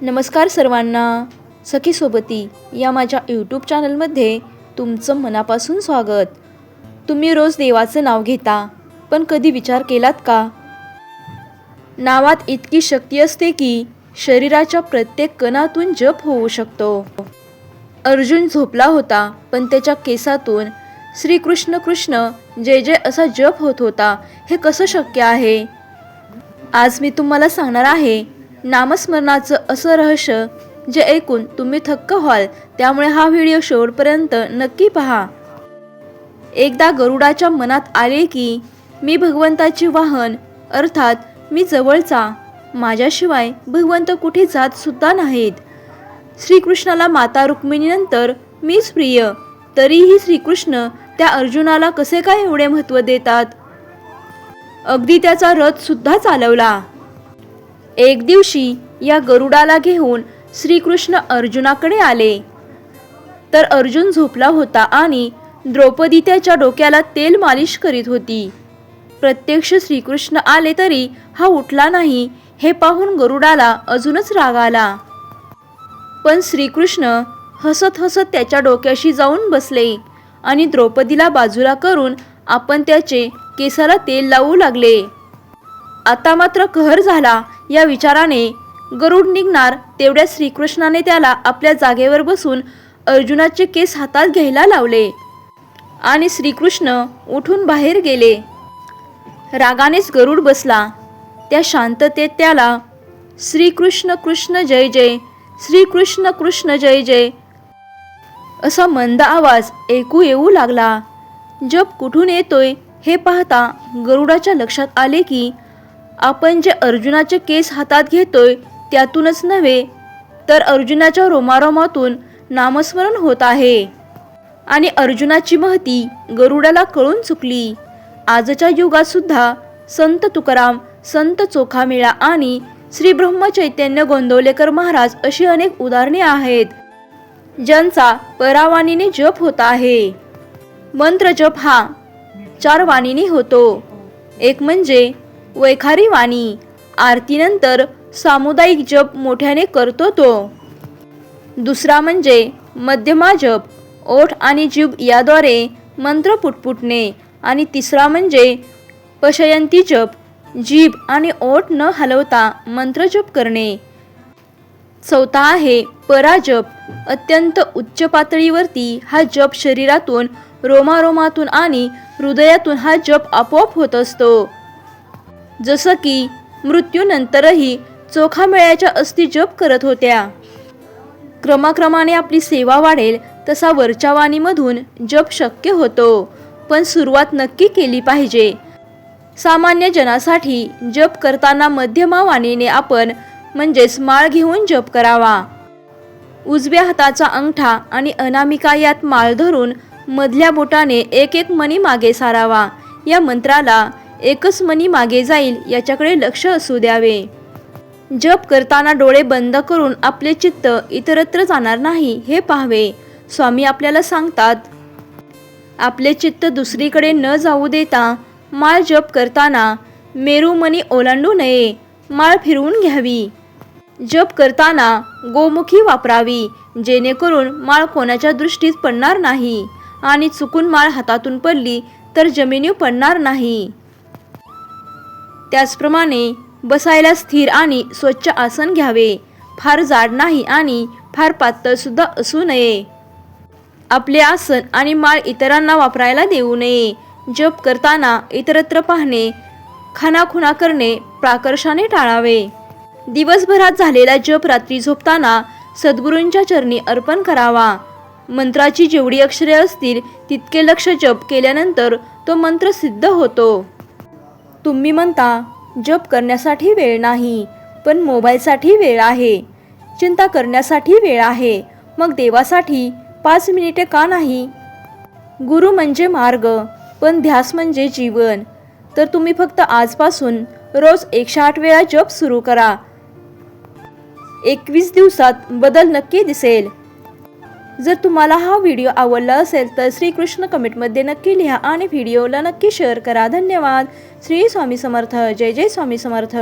नमस्कार सर्वांना. सखी सोबती या माझ्या यूट्यूब चॅनलमध्ये तुमचं मनापासून स्वागत. तुम्ही रोज देवाचं नाव घेता, पण कधी विचार केलात का? नावात इतकी शक्ती असते की शरीराच्या प्रत्येक कणातून जप होऊ शकतो. अर्जुन झोपला होता, पण त्याच्या केसातून श्री कृष्ण कृष्ण जय जय असा जप होत होता. हे कसं शक्य आहे? आज मी तुम्हाला सांगणार आहे नामस्मरणाचं असं रहस्य जे ऐकून तुम्ही थक्क व्हाल. त्यामुळे हा व्हिडिओ शेवटपर्यंत नक्की पहा. एकदा गरुडाच्या मनात आले की मी भगवंताची वाहन, अर्थात मी जवळचा, माझ्याशिवाय भगवंत कुठे जात सुद्धा नाहीत. श्रीकृष्णाला माता रुक्मिणीनंतर मीच प्रिय, तरीही श्रीकृष्ण त्या अर्जुनाला कसे काय एवढे महत्त्व देतात? अगदी त्याचा रथ सुद्धा चालवला. एक दिवशी या गरुडाला घेऊन श्रीकृष्ण अर्जुनाकडे आले, तर अर्जुन झोपला होता आणि द्रौपदी त्याच्या डोक्याला तेल मालिश करीत होती. प्रत्यक्ष श्रीकृष्ण आले तरी हा उठला नाही. हे पाहून गरुडाला अजूनच राग आला. पण श्रीकृष्ण हसत हसत त्याच्या डोक्याशी जाऊन बसले आणि द्रौपदीला बाजूला करून आपण त्याचे केसाला तेल लावू लागले. आता मात्र कहर झाला. या विचाराने गरुड निघणार तेवढ्या श्रीकृष्णाने त्याला आपल्या जागेवर बसून अर्जुनाचे केस हातात घ्यायला लावले आणि श्रीकृष्ण उठून बाहेर गेले. रागानेच गरुड बसला. त्या शांततेत त्याला श्रीकृष्ण कृष्ण जय जय, श्रीकृष्ण कृष्ण जय जय असा मंद आवाज ऐकू येऊ लागला. जप कुठून येतोय हे पाहता गरुडाच्या लक्षात आले की आपण जे अर्जुनाचे केस हातात घेतोय त्यातूनच नव्हे, तर अर्जुनाच्या रोमारोमातून नामस्मरण होत आहे. आणि अर्जुनाची महती गरुडाला कळून चुकली. आजच्या युगात सुद्धा संत तुकाराम, संत चोखामेळा आणि श्री ब्रह्मचैतन्य गोंदवलेकर महाराज अशी अनेक उदाहरणे आहेत ज्यांचा परावाणीने जप होत आहे. मंत्र जप हा 4 वाणीने होतो. एक म्हणजे वैखारी वाणी, आरतीनंतर सामुदायिक जप मोठ्याने करतो तो. दुसरा म्हणजे मध्यमा जप, ओठ आणि जीभ याद्वारे मंत्र पुटपुटणे. आणि तिसरा म्हणजे पशयंती जप, जीभ आणि ओठ न हलवता मंत्र जप करणे. चौथा आहे पराजप. अत्यंत उच्च पातळीवरती हा जप शरीरातून, रोमारोमातून आणि हृदयातून हा जप आपोआप होत असतो. जसं की मृत्यूनंतरही चोखामेळ्याच्या अस्थी जप करत होत्या. क्रमाक्रमाने आपली सेवा वाढेल तसा वरच्या वाणीमधून जप शक्य होतो. पण सुरुवात नक्की केली पाहिजे. सामान्य जनासाठी जप करताना मध्यमा वाणीने आपण म्हणजेच माळ घेऊन जप करावा. उजव्या हाताचा अंगठा आणि अनामिका यात माळ धरून मधल्या बोटाने एक एक मणी मागे सारावा. या मंत्राला एकच मणी मागे जाईल याच्याकडे लक्ष असू द्यावे. जप करताना डोळे बंद करून आपले चित्त इतरत्र जाणार नाही हे पाहावे. स्वामी आपल्याला सांगतात, आपले चित्त दुसरीकडे न जाऊ देता माळ जप करताना मेरुमणी ओलांडू नये, माळ फिरवून घ्यावी. जप करताना गोमुखी वापरावी, जेणेकरून माळ कोणाच्या दृष्टीत पडणार नाही आणि चुकून माळ हातातून पडली तर जमिनीवर पडणार नाही. त्याचप्रमाणे बसायला स्थिर आणि स्वच्छ आसन घ्यावे. फार जाड नाही आणि फार पातळ सुद्धा असू नये. आपले आसन आणि माळ इतरांना वापरायला देऊ नये. जप करताना इतरत्र पाहणे, खानाखुणा करणे प्राकर्षाने टाळावे. दिवसभरात झालेला जप रात्री झोपताना सद्गुरूंच्या चरणी अर्पण करावा. मंत्राची जेवढी अक्षरे असतील तितके लक्ष जप केल्यानंतर तो मंत्र सिद्ध होतो. तुम्ही म्हणता जप करण्यासाठी वेळ नाही, पण मोबाईलसाठी वेळ आहे, चिंता करण्यासाठी वेळ आहे, मग देवासाठी 5 मिनिटे का नाही? गुरु म्हणजे मार्ग, पण ध्यास म्हणजे जीवन. तर तुम्ही फक्त आजपासून रोज 108 वेळा जप सुरू करा. 21 दिवसात बदल नक्की दिसेल. जर तुम्हाला हा व्हिडिओ आवडला असेल तर श्रीकृष्ण कमेंटमध्ये नक्की लिहा आणि व्हिडिओला नक्की शेअर करा. धन्यवाद. श्री स्वामी समर्थ. जय जय स्वामी समर्थ.